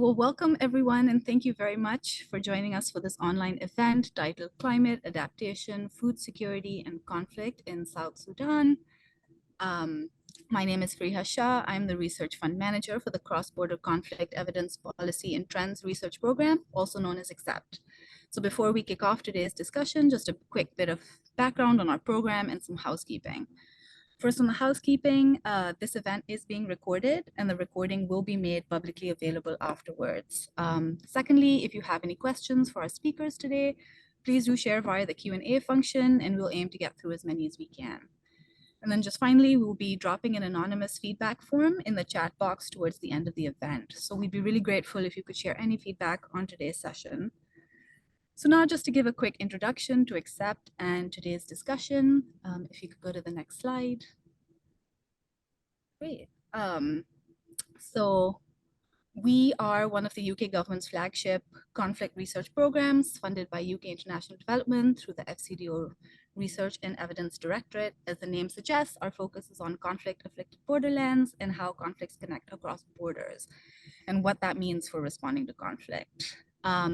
well, welcome everyone, and thank you very much for joining us for this online event titled Climate Adaptation, Food Security, and Conflict in South Sudan. My name is Friha Shah. I'm the Research Fund Manager for the Cross-Border Conflict Evidence Policy and Trends Research Program, also known as XCEPT. So before we kick off today's discussion, just a quick bit of background on our program and some housekeeping. First, on the housekeeping, this event is being recorded and the recording will be made publicly available afterwards. Secondly, if you have any questions for our speakers today, please do share via the Q&A function and we'll aim to get through as many as we can. And then just finally, we'll be dropping an anonymous feedback form in the chat box towards the end of the event. So we'd be really grateful if you could share any feedback on today's session. So now just to give a quick introduction to XCEPT and today's discussion, if you could go to the next slide. Great. So we are one of the UK government's flagship conflict research programs funded by UK International Development through the FCDO Research and Evidence Directorate. As the name suggests, our focus is on conflict-afflicted borderlands and how conflicts connect across borders and what that means for responding to conflict.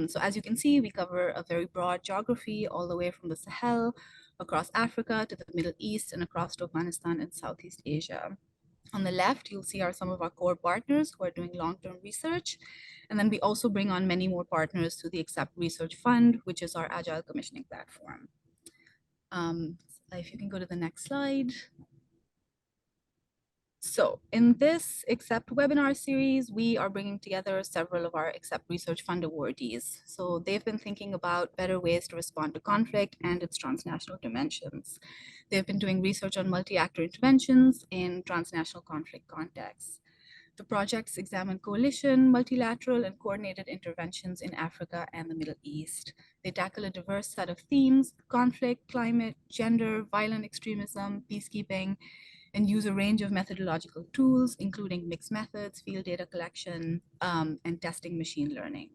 So as you can see, we cover a very broad geography all the way from the Sahel, across Africa to the Middle East, and across to Afghanistan and Southeast Asia. On the left, you'll see some of our core partners who are doing long-term research. And then we also bring on many more partners through the XCEPT Research Fund, which is our agile commissioning platform. If you can go to the next slide. So in this XCEPT webinar series, we are bringing together several of our XCEPT Research Fund awardees. So they've been thinking about better ways to respond to conflict and its transnational dimensions. They've been doing research on multi-actor interventions in transnational conflict contexts. The projects examine coalition, multilateral, and coordinated interventions in Africa and the Middle East. They tackle a diverse set of themes: conflict, climate, gender, violent extremism, peacekeeping, and use a range of methodological tools, including mixed methods, field data collection, and testing machine learning.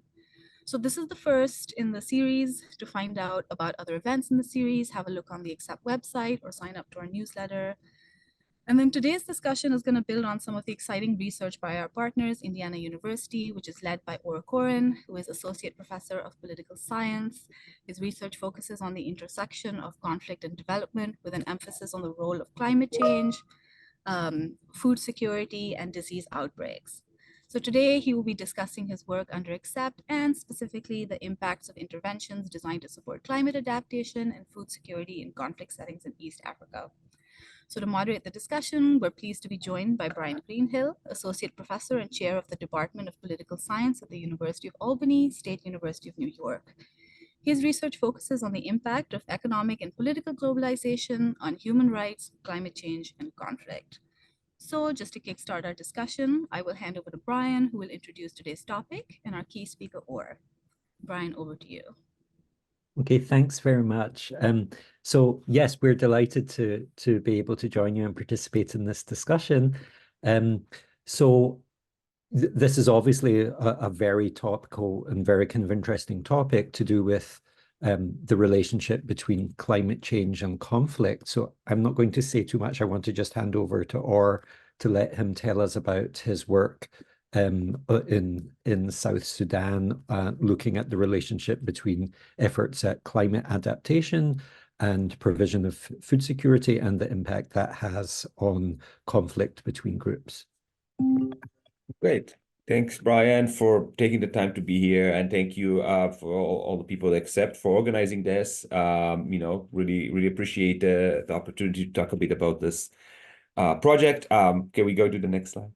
So this is the first in the series. To find out about other events in the series, have a look on the XCEPT website or sign up to our newsletter. And then today's discussion is going to build on some of the exciting research by our partners, Indiana University, which is led by Ore Koren, who is Associate Professor of Political Science. His research focuses on the intersection of conflict and development with an emphasis on the role of climate change, food security, and disease outbreaks. So today he will be discussing his work under XCEPT and specifically the impacts of interventions designed to support climate adaptation and food security in conflict settings in East Africa. So to moderate the discussion, we're pleased to be joined by Brian Greenhill, Associate Professor and Chair of the Department of Political Science at the University of Albany, State University of New York. His research focuses on the impact of economic and political globalization on human rights, climate change, and conflict. So just to kickstart our discussion, I will hand over to Brian, who will introduce today's topic and our key speaker, Ore. Brian, over to you. Okay, thanks very much. So yes, we're delighted to be able to join you and participate in this discussion. So this is obviously a very topical and very kind of interesting topic to do with the relationship between climate change and conflict. So I'm not going to say too much. I want to just hand over to Ore to let him tell us about his work in South Sudan, looking at the relationship between efforts at climate adaptation and provision of food security and the impact that has on conflict between groups. Great. Thanks, Brian, for taking the time to be here, and thank you for all the people at XCEPT for organizing this. Really appreciate the opportunity to talk a bit about this project. Can we go to the next slide?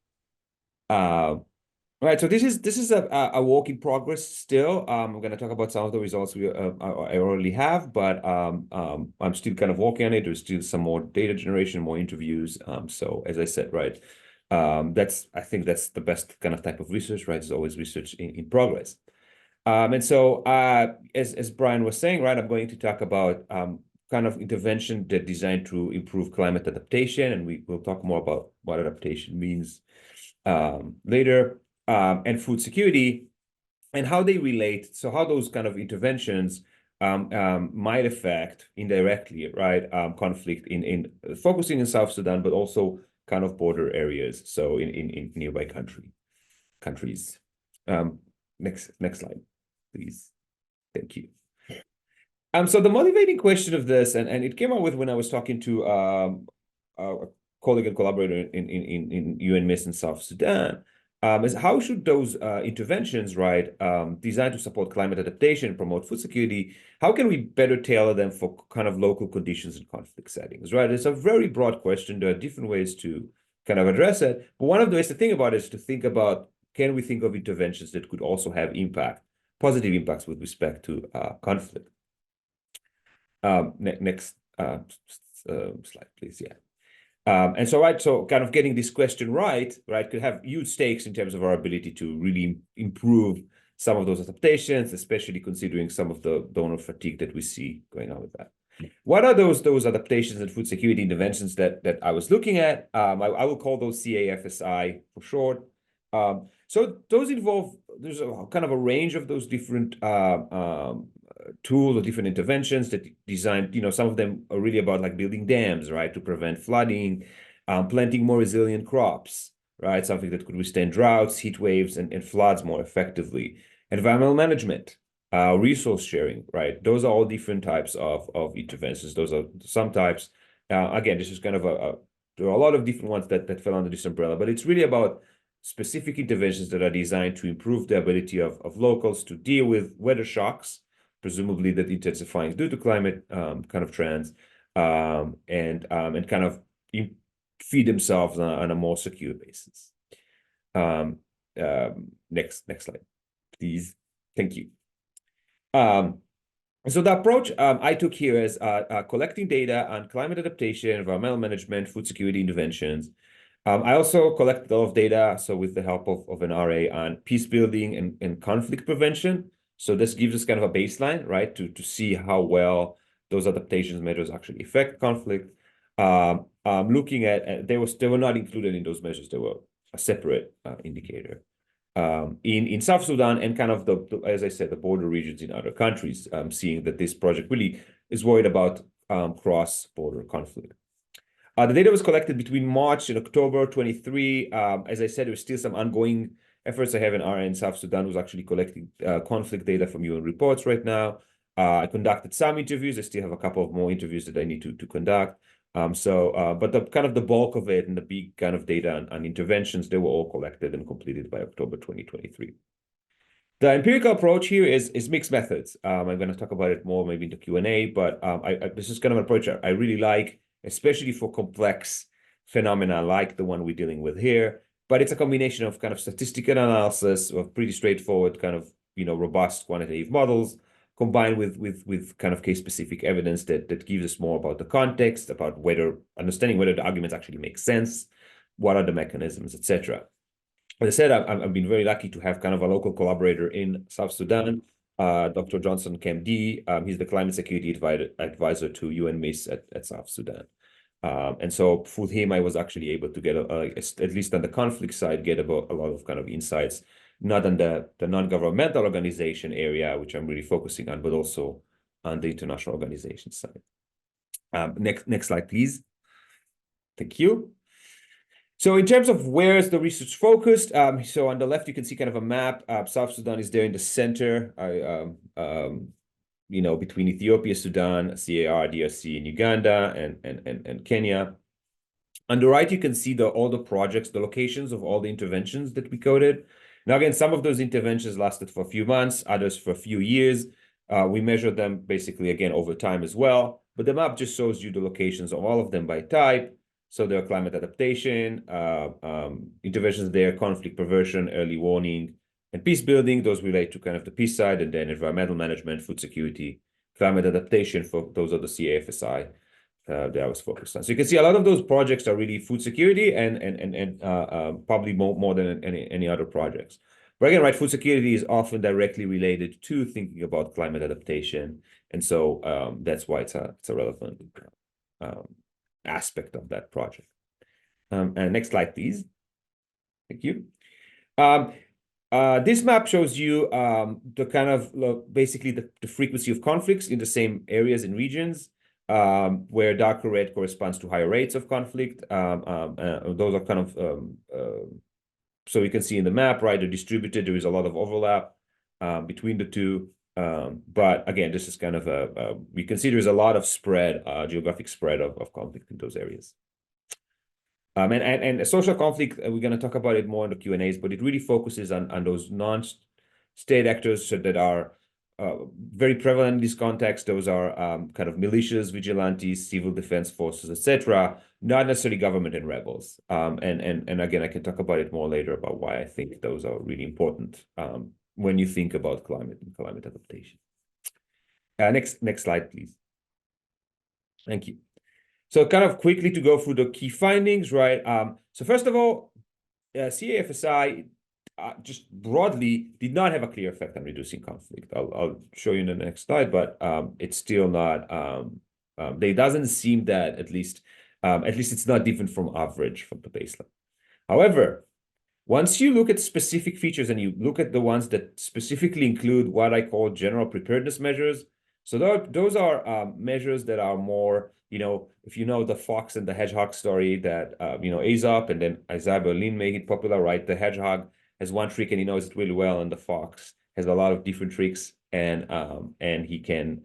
All right, so this is a work in progress still. I'm going to talk about some of the results I already have, but I'm still kind of working on it. There's still some more data generation, more interviews. So as I said, right, I think that's the best kind of type of research, right? It's always research in progress. And so as Brian was saying, right, I'm going to talk about kind of intervention that designed to improve climate adaptation, and we'll talk more about what adaptation means later. And food security and how they relate. So how those kind of interventions might affect indirectly, right, conflict in focusing in South Sudan, but also kind of border areas. So in nearby countries. Next slide, please. Thank you. So the motivating question of this, and it came out with when I was talking to a colleague and collaborator in UNMISS in South Sudan, is how should those interventions, right, designed to support climate adaptation, promote food security, how can we better tailor them for kind of local conditions and conflict settings, right? It's a very broad question. There are different ways to kind of address it. But one of the ways to think about it is to think about, can we think of interventions that could also have impact, positive impacts with respect to conflict? Next slide, please. Yeah. And so, right, so kind of getting this question right, could have huge stakes in terms of our ability to really improve some of those adaptations, especially considering some of the donor fatigue that we see going on with that. What are those adaptations and food security interventions that I was looking at? I will call those CAFSI for short. So those involve, there's a kind of a range of those different tools or different interventions that designed, some of them are really about like building dams, right, to prevent flooding, planting more resilient crops, right, something that could withstand droughts, heat waves, and floods more effectively. Environmental management, resource sharing, right? Those are all different types of interventions. Those are some types. Again, this is kind of there are a lot of different ones that fell under this umbrella, but it's really about specific interventions that are designed to improve the ability of locals to deal with weather shocks, presumably that intensifying due to climate kind of trends, and kind of feed themselves on a more secure basis. Next slide, please. Thank you. So the approach I took here is collecting data on climate adaptation, environmental management, food security interventions. I also collected a lot of data, so with the help of an RA, on peace building and conflict prevention. So this gives us kind of a baseline, right, to see how well those adaptation measures actually affect conflict. Looking at, they were not included in those measures. They were a separate indicator. In South Sudan and kind of as I said, the border regions in other countries, seeing that this project really is worried about cross-border conflict. The data was collected between March and October 23. As I said, there's still some ongoing efforts. I have an RA in South Sudan who's actually collecting conflict data from UN reports right now. I conducted some interviews. I still have a couple of more interviews that I need to conduct. But the kind of the bulk of it and the big kind of data on interventions, they were all collected and completed by October 2023. The empirical approach here is mixed methods. I'm going to talk about it more maybe in the Q&A, but this is kind of an approach I really like, especially for complex phenomena like the one we're dealing with here. But it's a combination of kind of statistical analysis of pretty straightforward kind of, robust quantitative models, combined with kind of case-specific evidence that gives us more about the context, about understanding whether the arguments actually make sense, what are the mechanisms, etc. As I said, I've been very lucky to have kind of a local collaborator in South Sudan, Dr. Johnson KMD. He's the climate security advisor to UNMISS at South Sudan. And so with him, I was actually able to get, at least on the conflict side, get about a lot of kind of insights, not on the non-governmental organization area, which I'm really focusing on, but also on the international organization side. Next slide, please. Thank you. So in terms of where is the research focused, so on the left, you can see kind of a map. South Sudan is there in the center, between Ethiopia, Sudan, CAR, DRC, and Uganda, and Kenya. On the right, you can see all the projects, the locations of all the interventions that we coded. Now, again, some of those interventions lasted for a few months, others for a few years. We measured them basically, again, over time as well. But the map just shows you the locations of all of them by type. So there are climate adaptation, interventions there, conflict prevention, early warning, and peace building. Those relate to kind of the peace side, and then environmental management, food security, climate adaptation. For those are the CAFSI that I was focused on. So you can see a lot of those projects are really food security and probably more than any other projects. But again, right, food security is often directly related to thinking about climate adaptation, and so that's why it's a relevant aspect of that project. And next slide, please. Thank you. This map shows you the kind of basically the frequency of conflicts in the same areas and regions, where darker red corresponds to higher rates of conflict. Those are kind of, so you can see in the map, right, they're distributed. There is a lot of overlap. between the two. But again, this is kind of we can see there's a lot of spread, geographic spread of conflict in those areas. And social conflict, we're going to talk about it more in the Q&As, but it really focuses on those non-state actors that are very prevalent in this context. Those are kind of militias, vigilantes, civil defense forces, etc., not necessarily government and rebels. And again, I can talk about it more later about why I think those are really important when you think about climate and climate adaptation. Next slide, please. Thank you. So kind of quickly to go through the key findings, right? So first of all, CAFSI just broadly did not have a clear effect on reducing conflict. I'll show you in the next slide, but it's still not. It doesn't seem that at least it's not different from average from the baseline. However, once you look at specific features and you look at the ones that specifically include what I call general preparedness measures, so those are measures that are more, if you know the fox and the hedgehog story that, Aesop and then Isaiah Berlin made it popular, right? The hedgehog has one trick and he knows it really well, and the fox has a lot of different tricks, and he can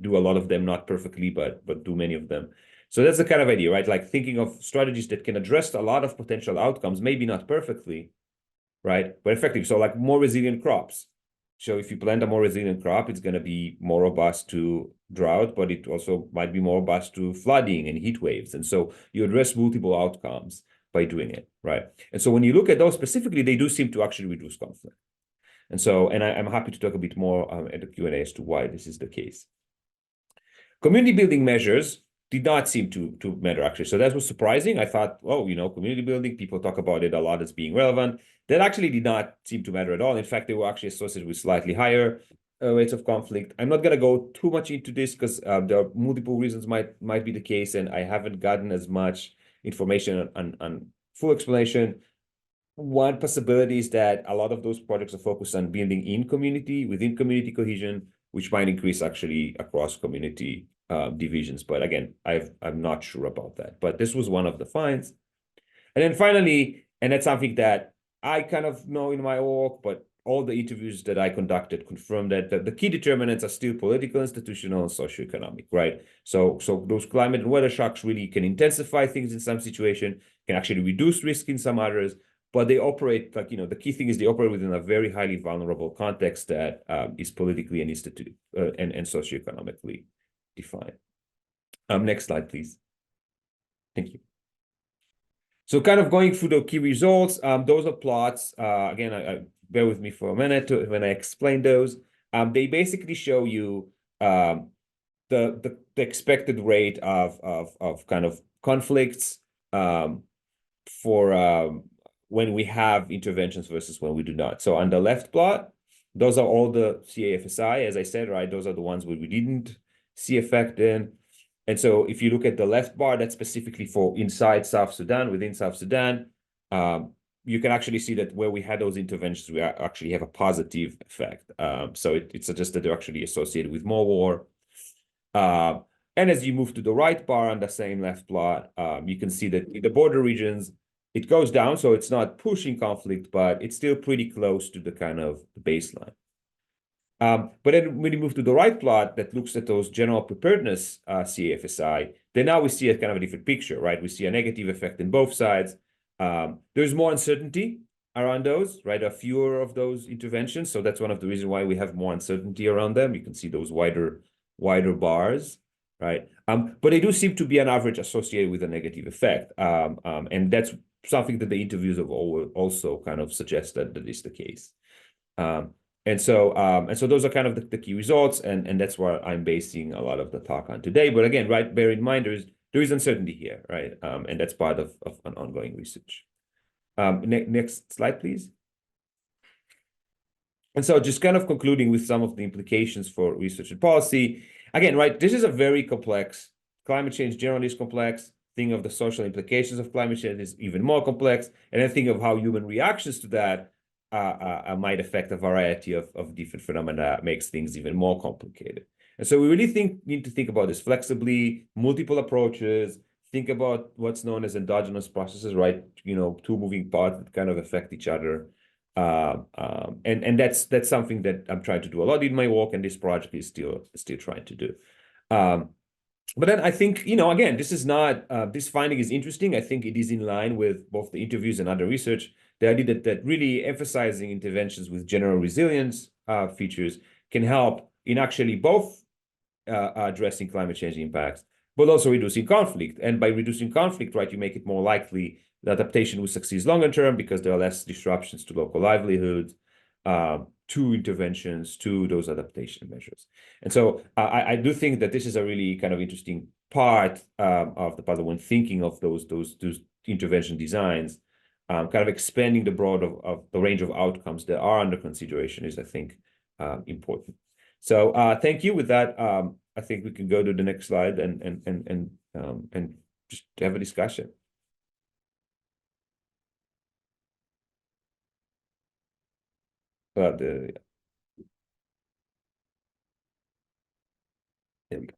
do a lot of them, not perfectly, but do many of them. So that's the kind of idea, right? Like thinking of strategies that can address a lot of potential outcomes, maybe not perfectly, right? But effective. So like more resilient crops. So if you plant a more resilient crop, it's going to be more robust to drought, but it also might be more robust to flooding and heat waves. And so you address multiple outcomes by doing it, right? And so when you look at those specifically, they do seem to actually reduce conflict. And so, I'm happy to talk a bit more at the Q&A as to why this is the case. Community building measures did not seem to matter, actually. So that was surprising. I thought, community building, people talk about it a lot as being relevant. That actually did not seem to matter at all. In fact, they were actually associated with slightly higher rates of conflict. I'm not going to go too much into this because there are multiple reasons might be the case, and I haven't gotten as much information on full explanation. One possibility is that a lot of those projects are focused on building within community cohesion, which might increase actually across community divisions. But again, I'm not sure about that. But this was one of the finds. And then finally, and that's something that I kind of know in my work, but all the interviews that I conducted confirmed that the key determinants are still political, institutional, and socioeconomic, right? So those climate and weather shocks really can intensify things in some situation, can actually reduce risk in some others, but they operate the key thing is they operate within a very highly vulnerable context that is politically and socioeconomically defined. Next slide, please. Thank you. So kind of going through the key results, those are plots. Again, bear with me for a minute when I explain those. They basically show you the expected rate of kind of conflicts for when we have interventions versus when we do not. So on the left plot, those are all the CAFSI, as I said, right? Those are the ones where we didn't see effect in. And so if you look at the left bar, that's specifically for inside South Sudan, within South Sudan, you can actually see that where we had those interventions, we actually have a positive effect. So it suggests that they're actually associated with more war. And as you move to the right bar on the same left plot, you can see that in the border regions, it goes down. So it's not pushing conflict, but it's still pretty close to the kind of baseline. But then when you move to the right plot that looks at those general preparedness CAFSI, then now we see a kind of a different picture, right? We see a negative effect in both sides. There's more uncertainty around those, right? A fewer of those interventions. So that's one of the reasons why we have more uncertainty around them. You can see those wider bars, right? But they do seem to be on average associated with a negative effect. And that's something that the interviews have also kind of suggested that is the case. And so those are kind of the key results, and that's what I'm basing a lot of the talk on today. But again, right, bear in mind there is uncertainty here, right? And that's part of an ongoing research. Next slide, please. And so just kind of concluding with some of the implications for research and policy. Again, right, this is a very complex, climate change generally is complex. Think of the social implications of climate change is even more complex. And then think of how human reactions to that might affect a variety of different phenomena that makes things even more complicated. And so we really need to think about this flexibly, multiple approaches, think about what's known as endogenous processes, right? Two moving parts that kind of affect each other. And that's something that I'm trying to do a lot in my work, and this project is still trying to do. But then I think, again, this is not, this finding is interesting. I think it is in line with both the interviews and other research. The idea that really emphasizing interventions with general resilience features can help in actually both addressing climate change impacts, but also reducing conflict. And by reducing conflict, right, you make it more likely that adaptation will succeed longer term because there are less disruptions to local livelihoods, to interventions, to those adaptation measures. And so I do think that this is a really kind of interesting part of the puzzle when thinking of those intervention designs. Kind of expanding the of the range of outcomes that are under consideration is, I think, important. So thank you. With that, I think we can go to the next slide and just have a discussion. There we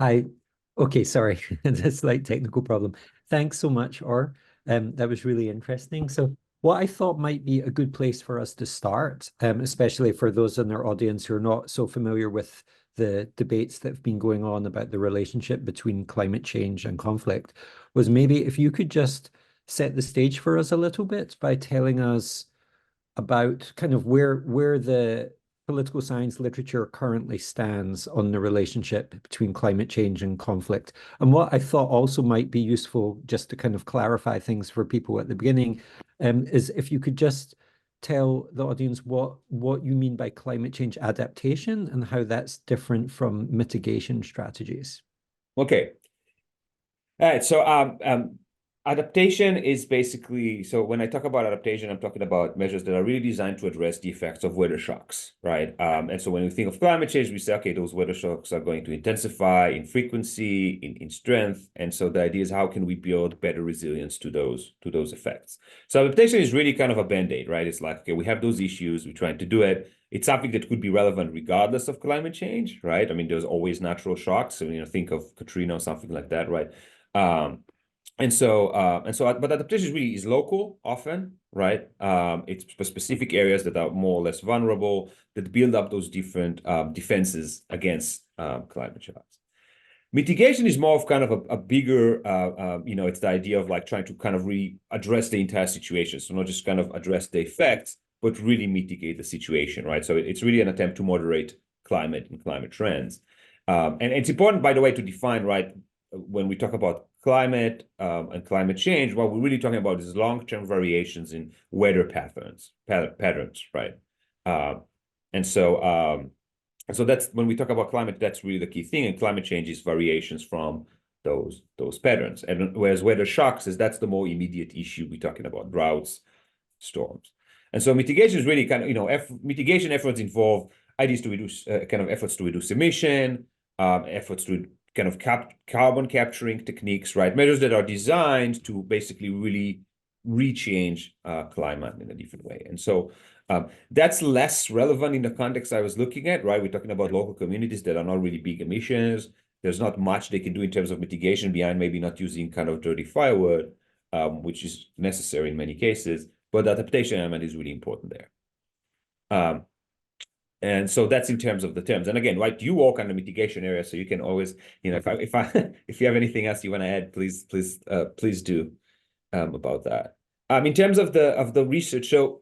go. Okay, sorry, that's a slight technical problem. Thanks so much, Ore. That was really interesting. So what I thought might be a good place for us to start, especially for those in our audience who are not so familiar with the debates that have been going on about the relationship between climate change and conflict, was maybe if you could just set the stage for us a little bit by telling us about kind of where the political science literature currently stands on the relationship between climate change and conflict. And what I thought also might be useful, just to kind of clarify things for people at the beginning, is if you could just tell the audience what you mean by climate change adaptation and how that's different from mitigation strategies. Okay. All right. So adaptation is basically, so when I talk about adaptation, I'm talking about measures that are really designed to address the effects of weather shocks, right? And so when we think of climate change, we say, okay, those weather shocks are going to intensify in frequency, in strength. And so the idea is, how can we build better resilience to those effects? So adaptation is really kind of a band-aid, right? It's like, okay, we have those issues, we're trying to do it. It's something that could be relevant regardless of climate change, right? I mean, there's always natural shocks. So, think of Katrina or something like that, right? But adaptation really is local often, right? It's for specific areas that are more or less vulnerable, that build up those different defenses against climate shocks. Mitigation is more of kind of a bigger, it's the idea of like trying to kind of address the entire situation. So not just kind of address the effects, but really mitigate the situation, right? So it's really an attempt to moderate climate and climate trends. And it's important, by the way, to define, right, when we talk about climate and climate change, what we're really talking about is long-term variations in weather patterns, right? And so that's when we talk about climate, that's really the key thing. And climate change is variations from those patterns. And whereas weather shocks that's the more immediate issue we're talking about, droughts, storms. And so mitigation is really kind of, mitigation efforts involve ideas to reduce, kind of efforts to reduce emission, efforts to kind of carbon capturing techniques, right? Measures that are designed to basically really rechange climate in a different way. And so that's less relevant in the context I was looking at, right? We're talking about local communities that are not really big emissions. There's not much they can do in terms of mitigation beyond maybe not using kind of dirty firewood, which is necessary in many cases. But the adaptation element is really important there. And so that's in terms of the terms. And again, right, you work on the mitigation area, so you can always, if you have anything else you want to add, please do about that. In terms of the research, so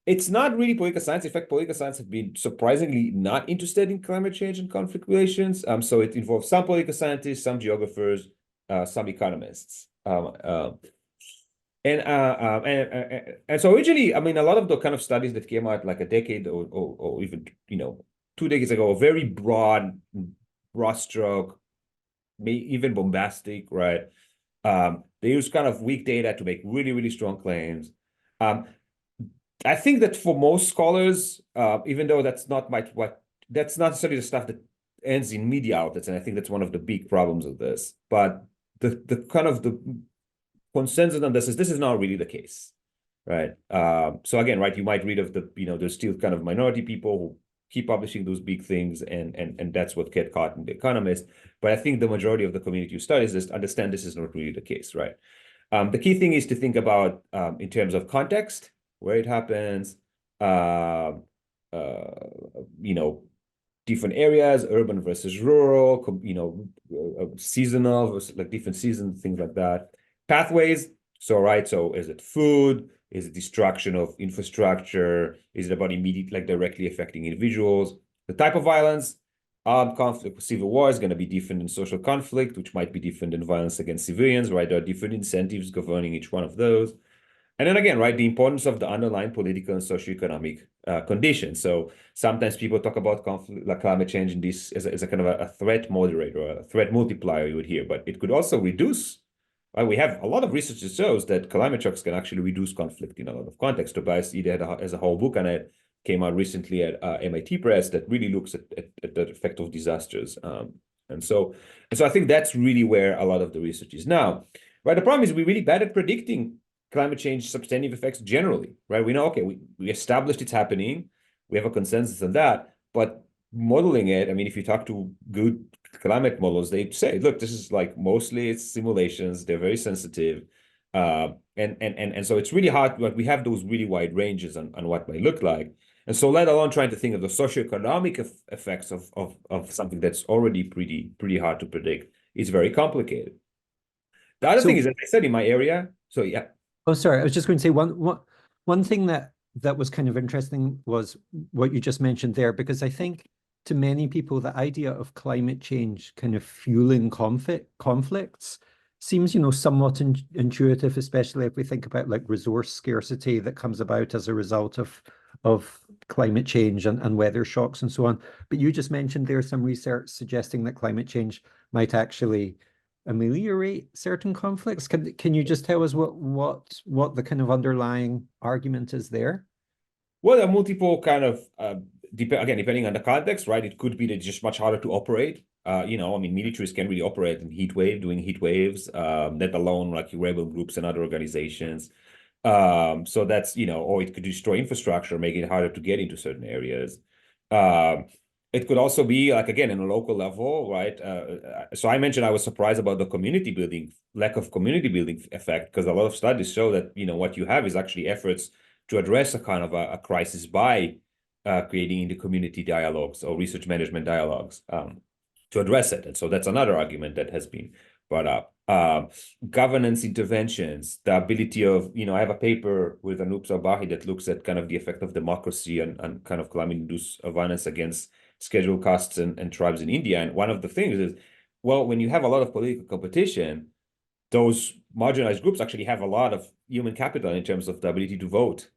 it's not really political science. In fact, political science have been surprisingly not interested in climate change and conflict relations. So it involves some political scientists, some geographers, some economists. And so originally, I mean, a lot of the kind of studies that came out like a decade or even 2 decades ago, very broad stroke, even bombastic, right? They use kind of weak data to make really, really strong claims. I think that for most scholars, even though that's not that's not necessarily the stuff that ends in media outlets, and I think that's one of the big problems of this. But the kind of the consensus on this is not really the case, right? So again, right, you might read of there's still kind of minority people who keep publishing those big things, and that's what get caught in The Economist. But I think the majority of the community who studies this understand this is not really the case, right? The key thing is to think about in terms of context, where it happens, you know, different areas, urban versus rural, you know, seasonal versus like different seasons, things like that. Pathways. So, right. So is it food? Is it destruction of infrastructure? Is it about immediate, like directly affecting individuals? The type of violence, armed conflict, civil war is going to be different than social conflict, which might be different than violence against civilians, right? There are different incentives governing each one of those. And then again, right, the importance of the underlying political and socioeconomic conditions. So sometimes people talk about conflict, like climate change in this as a kind of a threat moderator, a threat multiplier you would hear, but it could also reduce. Right? We have a lot of research that shows that climate shocks can actually reduce conflict in a lot of contexts. Tobias Ide has a whole book on it, came out recently at MIT Press that really looks at the effect of disasters. And so I think that's really where a lot of the research is now. Right? The problem is we're really bad at predicting climate change substantive effects generally, right? We know, okay, we established it's happening. We have a consensus on that, but modeling it, I mean, if you talk to good climate models, they say, look, this is like mostly it's simulations. They're very sensitive. And so it's really hard, but we have those really wide ranges on what might look like. And so let alone trying to think of the socioeconomic effects of something that's already pretty hard to predict. It's very complicated. The other thing is, as I said, in my area, so yeah. Oh, sorry. I was just going to say one thing that was kind of interesting was what you just mentioned there, because I think to many people, the idea of climate change kind of fueling conflicts seems, somewhat intuitive, especially if we think about like resource scarcity that comes about as a result of climate change and weather shocks and so on. But you just mentioned there's some research suggesting that climate change might actually ameliorate certain conflicts. Can you just tell us what the kind of underlying argument is there? Well, there are multiple kind of depending on the context, right? It could be that it's just much harder to operate. I mean, militaries can really operate in doing heat waves, let alone like rebel groups and other organizations. So that's, or it could destroy infrastructure, make it harder to get into certain areas. It could also be like, again, in a local level, right? So I mentioned I was surprised about the lack of community building effect, because a lot of studies show that, what you have is actually efforts to address a kind of a crisis by creating the community dialogues or research management dialogues to address it. And so that's another argument that has been brought up. Governance interventions, the ability of, I have a paper with Anup Sarbahi that looks at kind of the effect of democracy and kind of climate-induced violence against scheduled castes and tribes in India. And one of the things is, well, when you have a lot of political competition, those marginalized groups actually have a lot of human capital in terms of the ability to vote.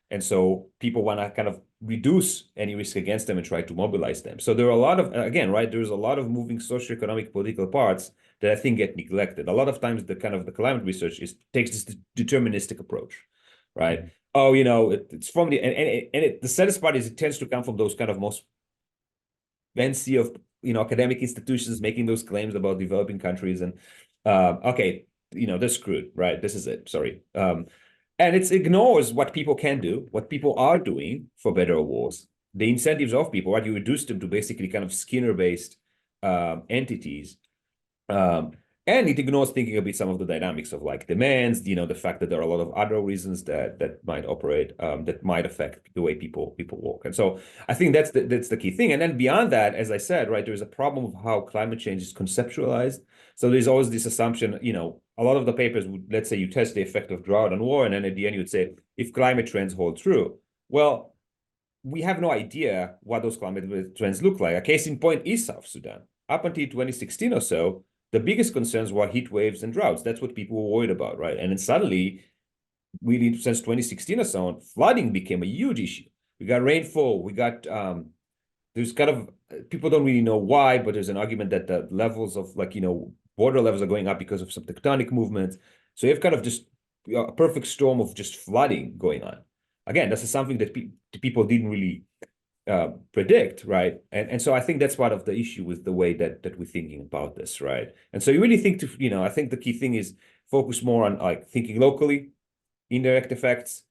And so people want to kind of reduce any risk against them and try to mobilize them. So there are a lot of, again, right, there's a lot of moving socioeconomic political parts that I think get neglected. A lot of times the climate research takes this deterministic approach, right? Mm-hmm. Oh, it's from the saddest part is it tends to come from those kind of most fancy of, academic institutions making those claims about developing countries and, okay, they're screwed, right? This is it, sorry. And it ignores what people can do, what people are doing for better or worse. The incentives of people, right? You reduce them to basically kind of Skinner-based entities. And it ignores thinking a bit some of the dynamics of like demands, the fact that there are a lot of other reasons that might operate, that might affect the way people work. And so I think that's the key thing. And then beyond that, as I said, right, there's a problem of how climate change is conceptualized. So there's always this assumption, a lot of the papers would, let's say you test the effect of drought on war, and then at the end you would say, if climate trends hold true, well, we have no idea what those climate trends look like. A case in point is South Sudan. Up until 2016 or so, the biggest concerns were heat waves and droughts. That's what people were worried about, right? And then suddenly, really since 2016 or so, flooding became a huge issue. We got rainfall. We got, there's kind of, people don't really know why, but there's an argument that the levels of water levels are going up because of some tectonic movements. So you have kind of just a perfect storm of just flooding going on. Again, this is something that people didn't really predict, right? And so I think that's part of the issue with the way that we're thinking about this, right? And so you really think I think the key thing is focus more on like thinking locally, indirect effects,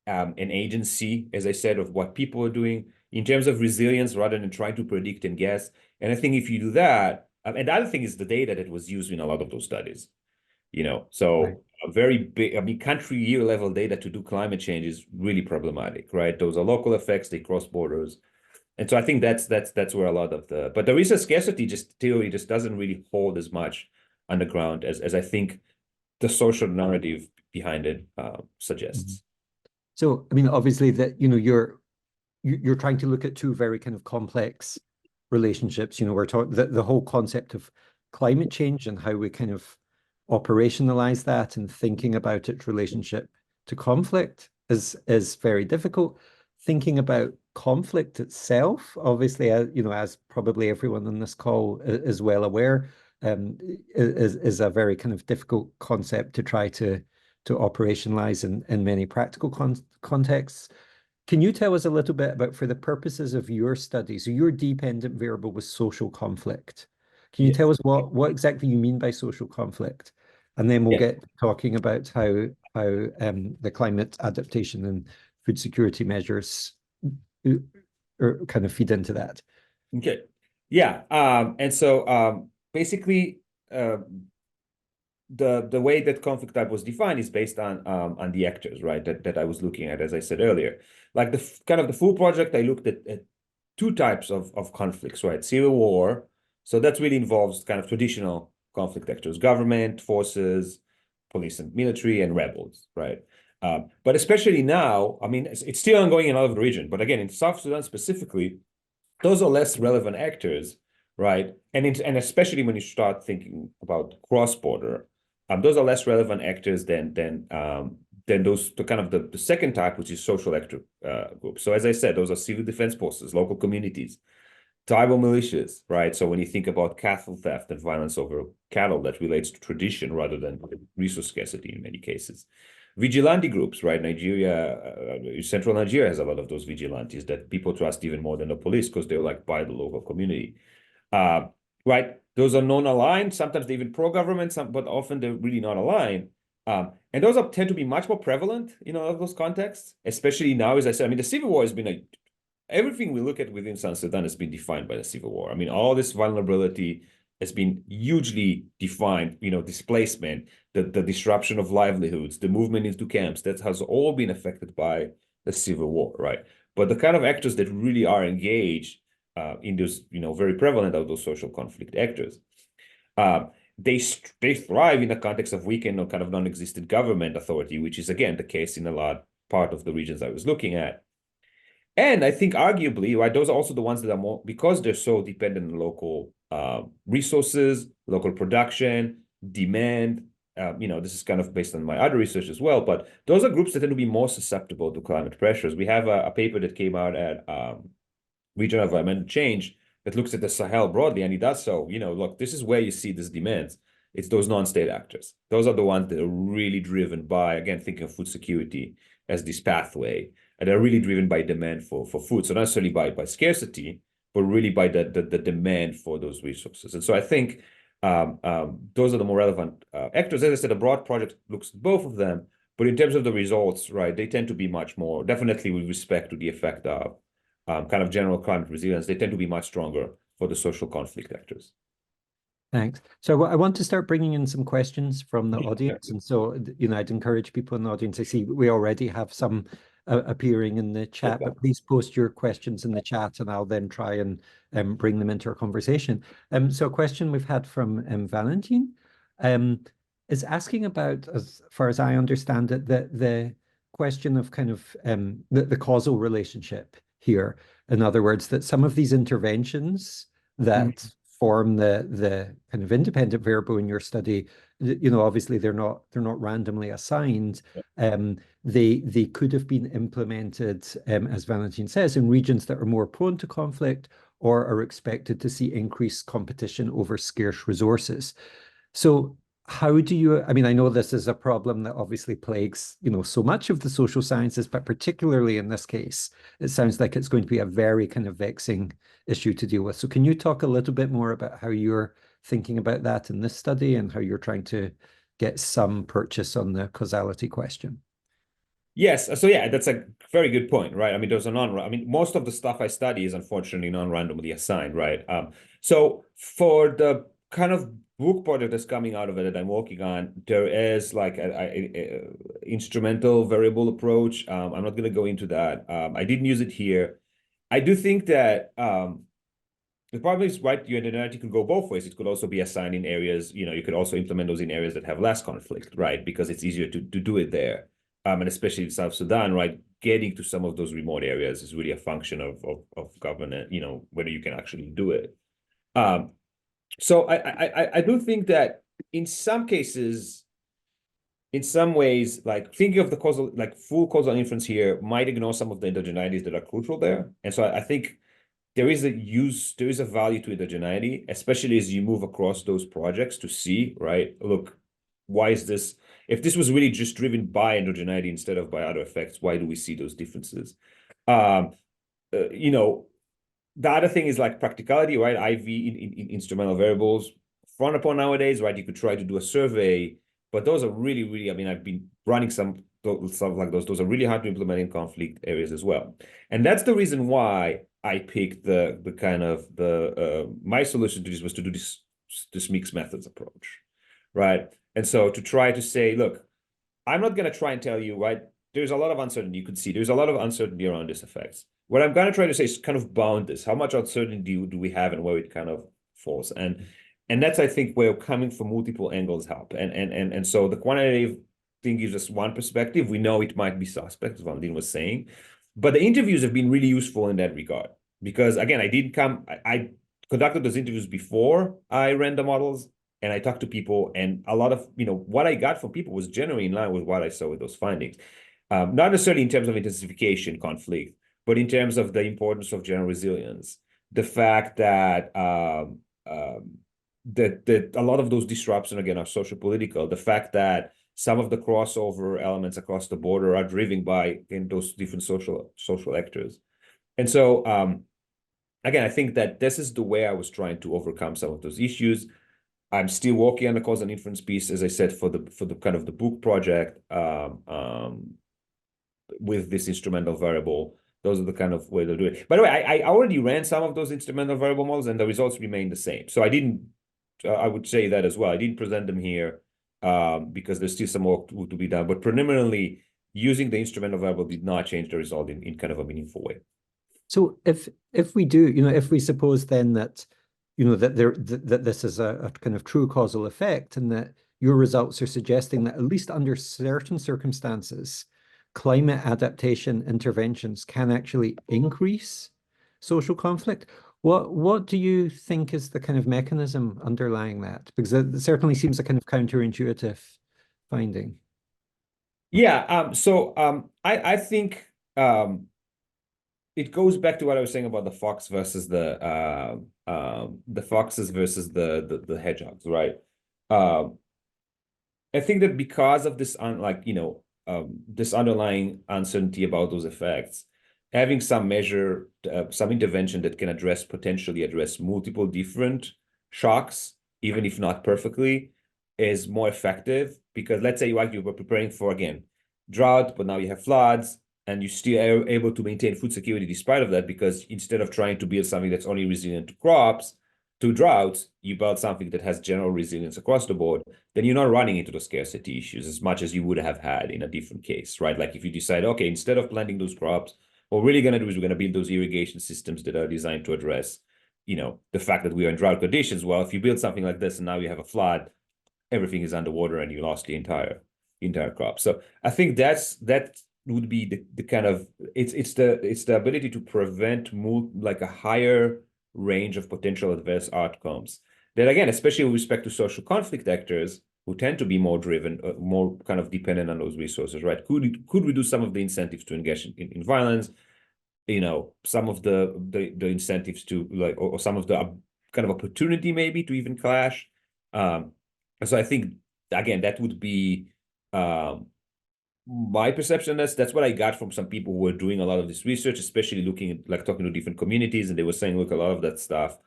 an agency, as I said, of what people are doing in terms of resilience rather than trying to predict and guess. And I think if you do that, and the other thing is the data that was used in a lot of those studies. So a very big, I mean, country year level data to do climate change is really problematic, right? Those are local effects, they cross borders. And so I think that's where a lot of but the resource scarcity theory just doesn't really hold as much on the ground as I think the social narrative behind it suggests. So, I mean, obviously that, you're trying to look at two very kind of complex relationships. We're talking the whole concept of climate change and how we kind of operationalize that and thinking about its relationship to conflict is very difficult. Thinking about conflict itself, obviously, as probably everyone on this call is well aware, is a very kind of difficult concept to try to operationalize in many practical contexts. Can you tell us a little bit about, for the purposes of your study, so your dependent variable was social conflict. Can you tell us what exactly you mean by social conflict? And then we'll get talking about how the climate adaptation and food security measures kind of feed into that. Okay. Yeah. And so basically, the way that conflict type was defined is based on the actors, right? That I was looking at, as I said earlier. Like the kind of the full project, I looked at two types of conflicts, right? Civil war. So that really involves kind of traditional conflict actors, government, forces, police and military, and rebels, right? But especially now, I mean, it's still ongoing in all of the region. But again, in South Sudan specifically, those are less relevant actors, right? And especially when you start thinking about cross-border, those are less relevant actors than those the kind of the second type, which is social actor groups. So as I said, those are civil defense forces, local communities, tribal militias, right? So when you think about cattle theft and violence over cattle, that relates to tradition rather than resource scarcity in many cases. Vigilante groups, right? Central Nigeria has a lot of those vigilantes that people trust even more than the police because they're like by the local community. Right? Those are non-aligned. Sometimes they're even pro-government, but often they're really not aligned. And those tend to be much more prevalent in all of those contexts, especially now, as I said. I mean, the civil war has been everything we look at within South Sudan has been defined by the civil war. I mean, all this vulnerability has been hugely defined, displacement, the disruption of livelihoods, the movement into camps, that has all been affected by the civil war, right? But the kind of actors that really are engaged in those, very prevalent of those social conflict actors, they thrive in the context of weakened or kind of non-existent government authority, which is, again, the case in a lot part of the regions I was looking at. And I think arguably, right, those are also the ones that are more, because they're so dependent on local resources, local production, demand. This is kind of based on my other research as well, but those are groups that tend to be more susceptible to climate pressures. We have a paper that came out at Regional Environmental Change that looks at the Sahel broadly, and it does so. Look, this is where you see these demands. It's those non-state actors. Those are the ones that are really driven by, again, thinking of food security as this pathway. And they're really driven by demand for food. So not necessarily by scarcity, but really by the demand for those resources. And so I think those are the more relevant actors. As I said, a broad project looks at both of them. But in terms of the results, right, they tend to be much more, definitely with respect to the effect of kind of general climate resilience, they tend to be much stronger for the social conflict actors. Thanks. So I want to start bringing in some questions from the audience. And so, I'd encourage people in the audience. I see we already have some appearing in the chat, but please post your questions in the chat and I'll then try and bring them into our conversation. So a question we've had from Valentine is asking about, as far as I understand it, the question of kind of the causal relationship here. In other words, that some of these interventions that form the kind of independent variable in your study, obviously they're not randomly assigned. They could have been implemented, as Valentine says, in regions that are more prone to conflict or are expected to see increased competition over scarce resources. So how do you, I mean, I know this is a problem that obviously plagues, so much of the social sciences, but particularly in this case, it sounds like it's going to be a very kind of vexing issue to deal with. So can you talk a little bit more about how you're thinking about that in this study and how you're trying to get some purchase on the causality question? Yes. So yeah, that's a very good point, right? I mean, most of the stuff I study is unfortunately non-randomly assigned, right? So for the kind of book project that's coming out of it that I'm working on, there is like a instrumental variable approach. I'm not going to go into that. I didn't use it here. I do think that the problem is, right, your identity could go both ways. It could also be assigned in areas, you could also implement those in areas that have less conflict, right? Because it's easier to do it there. And especially in South Sudan, right, getting to some of those remote areas is really a function of government, whether you can actually do it. So I do think that in some cases, in some ways, like thinking of the causal, like full causal inference here might ignore some of the endogeneities that are crucial there. And so I think there is a value to endogeneity, especially as you move across those projects to see, right? Look, why is this? If this was really just driven by endogeneity instead of by other effects, why do we see those differences? The other thing is like practicality, right? IV in instrumental variables, frowned upon nowadays, right? You could try to do a survey, but those are really, really, I mean, I've been running some stuff like those. Those are really hard to implement in conflict areas as well. And that's the reason why I picked my solution to this was to do this mixed methods approach, right? And so to try to say, look, I'm not going to try and tell you, right? There's a lot of uncertainty. You could see there's a lot of uncertainty around these effects. What I'm going to try to say is kind of bound this. How much uncertainty do we have and where it kind of falls? And that's, I think, where coming from multiple angles help. And so the quantitative thing gives us one perspective. We know it might be suspect, as Vandin was saying. But the interviews have been really useful in that regard. Because again, I conducted those interviews before I ran the models. And I talked to people, and a lot of, what I got from people was generally in line with what I saw with those findings. Not necessarily in terms of intensification conflict, but in terms of the importance of general resilience. The fact that that a lot of those disruptions, again, are social political. The fact that some of the crossover elements across the border are driven by those different social actors. And so, again, I think that this is the way I was trying to overcome some of those issues. I'm still working on the cause and inference piece, as I said, for the kind of the book project with this instrumental variable. Those are the kind of way to do it. By the way, I already ran some of those instrumental variable models, and the results remain the same. So I would say that as well. I didn't present them here because there's still some work to be done. But preliminarily, using the instrumental variable did not change the result in kind of a meaningful way. So if we do, if we suppose then that that this is a kind of true causal effect, and that your results are suggesting that at least under certain circumstances, climate adaptation interventions can actually increase social conflict. What do you think is the kind of mechanism underlying that? Because it certainly seems a kind of counterintuitive finding. Yeah. I think it goes back to what I was saying about the fox versus the foxes versus the hedgehogs, right? I think that because of this this underlying uncertainty about those effects, having some measure, some intervention that can potentially address multiple different shocks, even if not perfectly, is more effective. Because let's say you were preparing for, again, drought, but now you have floods, and you still are able to maintain food security despite of that, because instead of trying to build something that's only resilient to crops, to droughts, you build something that has general resilience across the board, then you're not running into the scarcity issues as much as you would have had in a different case, right? Like if you decide, okay, instead of planting those crops, what we're really going to do is we're going to build those irrigation systems that are designed to address, the fact that we are in drought conditions. Well, if you build something like this and now you have a flood, everything is underwater and you lost the entire crop. So I think that would be the kind of, it's the ability to prevent like a higher range of potential adverse outcomes that, again, especially with respect to social conflict actors who tend to be more driven, more kind of dependent on those resources, right? Could reduce some of the incentives to engage in violence, some of the incentives to like, or some of the kind of opportunity maybe to even clash. So I think, again, that would be my perception. That's what I got from some people who were doing a lot of this research, especially looking at, like, talking to different communities, and they were saying, look, a lot of that stuff,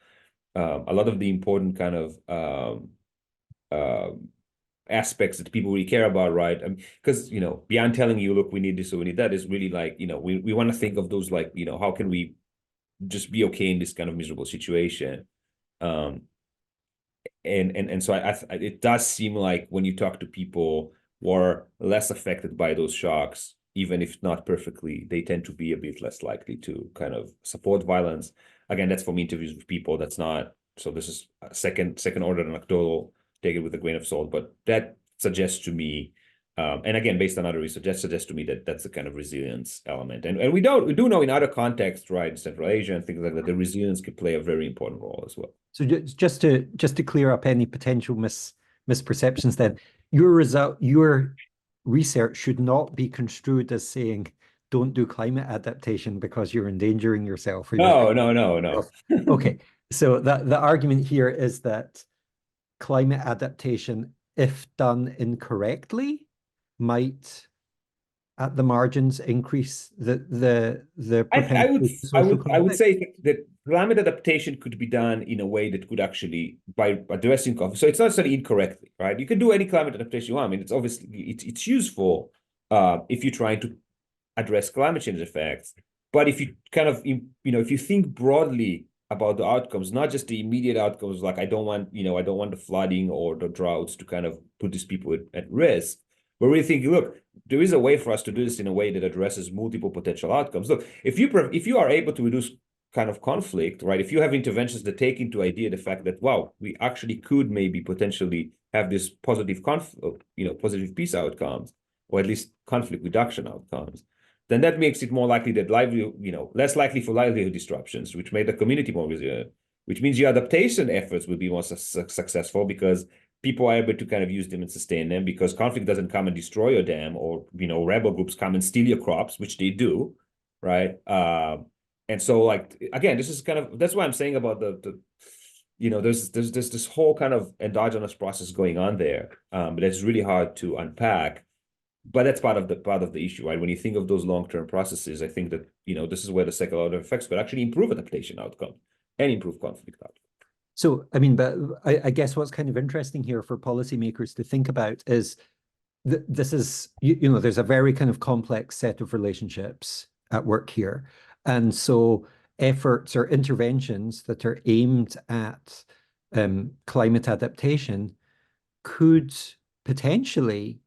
a lot of the important kind of aspects that people really care about, right? I mean, because, beyond telling you, look, we need this or we need that, is really like, we want to think of those, like, how can we just be okay in this kind of miserable situation? and so it does seem like when you talk to people who are less affected by those shocks, even if not perfectly, they tend to be a bit less likely to kind of support violence. Again, that's from interviews with people. That's not, so this is a second order anecdotal, take it with a grain of salt, but that suggests to me, and again, based on other research, that suggests to me that that's a kind of resilience element. And we do know in other contexts, right, in Central Asia and things like that, the resilience could play a very important role as well. So just to clear up any potential misperceptions, then your research should not be construed as saying don't do climate adaptation because you're endangering yourself. Or No. Okay, so the argument here is that climate adaptation, if done incorrectly, might at the margins increase the propensity to social I would conflict. say that climate adaptation could be done in a way that could actually, by addressing conflict. So it's not necessarily incorrectly, right? You can do any climate adaptation you want. I mean, it's obviously it's useful if you're trying to address climate change effects. But if you kind of, if you think broadly about the outcomes, not just the immediate outcomes, like I don't want the flooding or the droughts to kind of put these people at risk. But really thinking, look, there is a way for us to do this in a way that addresses multiple potential outcomes. Look, if you are able to reduce kind of conflict, right? If you have interventions that take into idea the fact that, wow, we actually could maybe potentially have this positive positive peace outcomes, or at least conflict reduction outcomes, then that makes it more likely that less likely for livelihood disruptions, which make the community more resilient, which means your adaptation efforts will be more successful because people are able to kind of use them and sustain them, because conflict doesn't come and destroy your dam, or rebel groups come and steal your crops, which they do, right? And so, like, again, this is kind of, that's why I'm saying about there's this whole kind of endogenous process going on there, but it's really hard to unpack. But that's part of the issue, right? When you think of those long-term processes, I think that this is where the second order effects could actually improve adaptation outcome and improve conflict outcome. So, I mean, but I guess what's kind of interesting here for policymakers to think about is this is, there's a very kind of complex set of relationships at work here. And so efforts or interventions that are aimed at climate adaptation could potentially,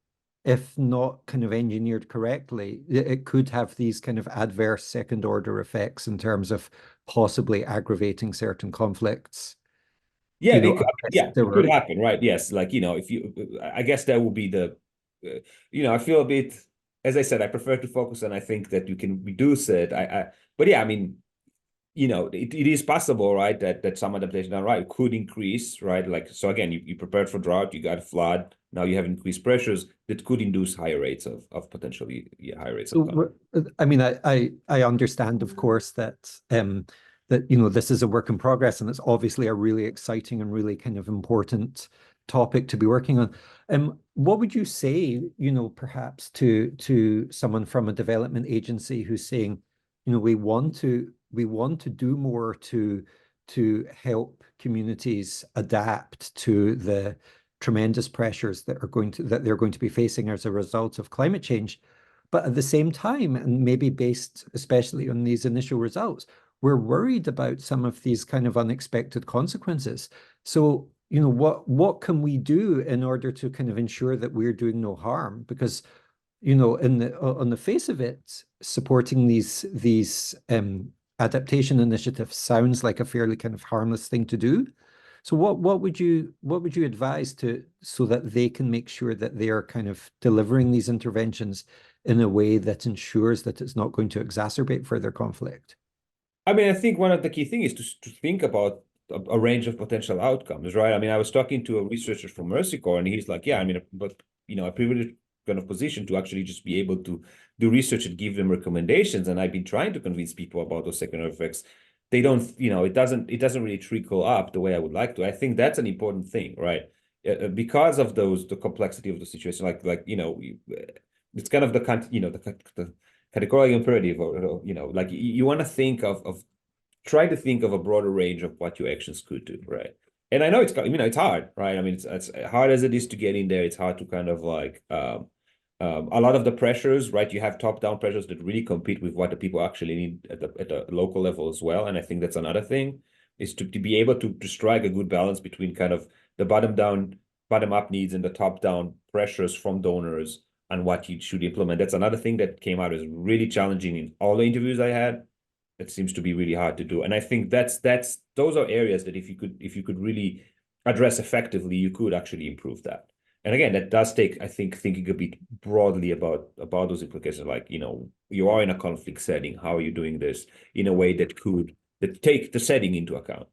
if not kind of engineered correctly, it could have these kind of adverse second order effects in terms of possibly aggravating certain conflicts. Yeah, it could happen, right? Yes, like, I guess that would be the, I feel a bit, as I said, I prefer to focus on, I think that you can reduce it. But yeah, I mean, it is possible, right, that some adaptation, right, could increase, right? Like, so again, you prepared for drought, you got flood, now you have increased pressures that could induce higher rates of potentially higher rates of conflict. I mean, I understand, of course, that this is a work in progress, and it's obviously a really exciting and really kind of important topic to be working on. What would you say, perhaps to someone from a development agency who's saying, we want to do more to help communities adapt to the tremendous pressures that they're going to be facing as a result of climate change, but at the same time, and maybe based especially on these initial results, we're worried about some of these kind of unexpected consequences. So, what can we do in order to kind of ensure that we're doing no harm? Because, on the face of it, supporting these adaptation initiatives sounds like a fairly kind of harmless thing to do. So what would you advise so that they can make sure that they are kind of delivering these interventions in a way that ensures that it's not going to exacerbate further conflict? I mean, I think one of the key things is to think about a range of potential outcomes, right? I mean, I was talking to a researcher from Mercy Corps, and he's like, yeah, I mean, but a privileged kind of position to actually just be able to do research and give them recommendations. And I've been trying to convince people about those secondary effects. They don't, it doesn't really trickle up the way I would like to. I think that's an important thing, right? Because of the complexity of the situation, it's kind of the categorical imperative, or like you want to think try to think of a broader range of what your actions could do, right? And I know it's hard, right? I mean, it's hard as it is to get in there. It's hard to kind of like a lot of the pressures, right? You have top-down pressures that really compete with what the people actually need at the local level as well. And I think that's another thing, is to be able to strike a good balance between kind of the bottom up needs and the top down pressures from donors and what you should implement. That's another thing that came out as really challenging in all the interviews I had. It seems to be really hard to do. And I think those are areas that if you could really address effectively, you could actually improve that. And again, that does take, I think, thinking a bit broadly about those implications, like, you are in a conflict setting. How are you doing this in a way that take the setting into account?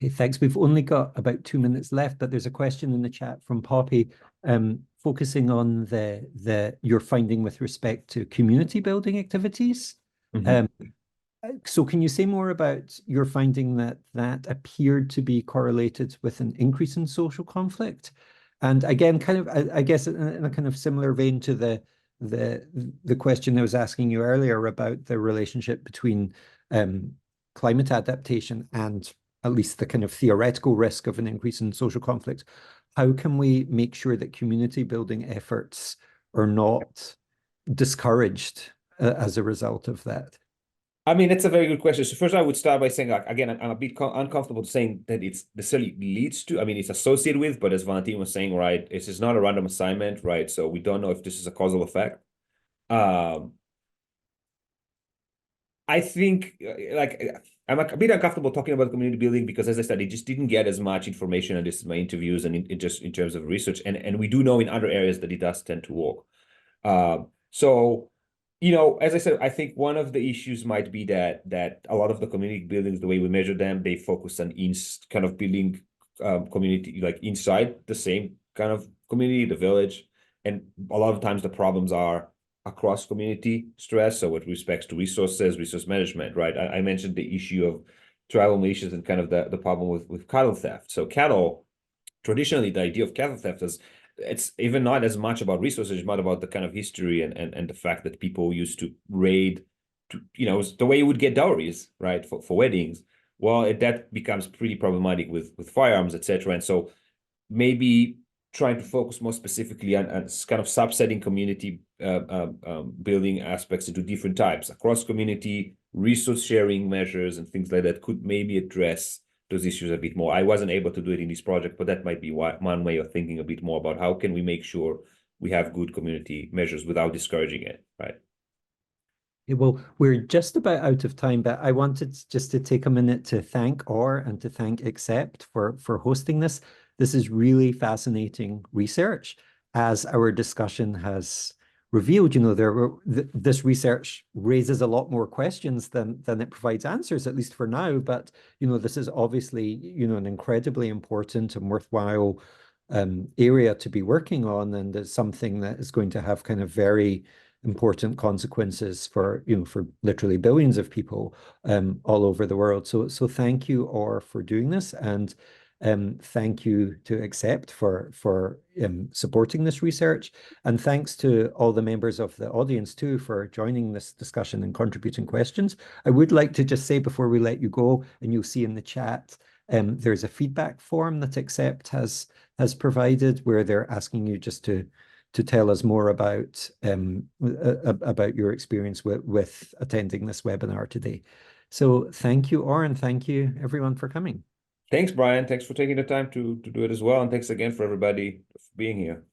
Okay, thanks. We've only got about 2 minutes left, but there's a question in the chat from Poppy, focusing on your finding with respect to community building activities. So can you say more about your finding that appeared to be correlated with an increase in social conflict? And again, kind of, I guess in a kind of similar vein to the question I was asking you earlier about the relationship between climate adaptation and at least the kind of theoretical risk of an increase in social conflict, how can we make sure that community building efforts are not discouraged as a result of that? I mean, that's a very good question. So first, I would start by saying, like, again, I'm a bit uncomfortable saying that it's necessarily leads to. I mean, it's associated with, but as Valentin was saying, right, it's just not a random assignment, right? So we don't know if this is a causal effect. I think, I'm a bit uncomfortable talking about community building because, as I said, it just didn't get as much information in my interviews and just in terms of research. And we do know in other areas that it does tend to work. So, as I said, I think one of the issues might be that a lot of the community buildings, the way we measure them, they focus on kind of building community, like inside the same kind of community, the village. And a lot of times the problems are across community stress. So with respects to resources, resource management, right? I mentioned the issue of tribal militias and kind of the problem with cattle theft. So cattle, traditionally, the idea of cattle theft is, it's even not as much about resources, it's more about the kind of history and the fact that people used to raid, the way you would get dowries, right, for weddings. Well, that becomes pretty problematic with firearms, etc. And so maybe trying to focus more specifically on kind of subsetting community building aspects into different types across community, resource sharing measures and things like that could maybe address those issues a bit more. I wasn't able to do it in this project, but that might be one way of thinking a bit more about how can we make sure we have good community measures without discouraging it, right? Well, we're just about out of time, but I wanted just to take a minute to thank Ore and to thank XCEPT for hosting this. This is really fascinating research, as our discussion has revealed. This research raises a lot more questions than it provides answers, at least for now. But this is obviously an incredibly important and worthwhile area to be working on, and it's something that is going to have kind of very important consequences for literally billions of people all over the world. So thank you, Ore, for doing this, and thank you to XCEPT for supporting this research, and thanks to all the members of the audience too for joining this discussion and contributing questions. I would like to just say before we let you go, and you'll see in the chat, there's a feedback form that XCEPT has provided where they're asking you just to tell us more about your experience with attending this webinar today. So thank you, Ore, and thank you everyone for coming. Thanks, Brian. Thanks for taking the time to do it as well. And thanks again for everybody for being here.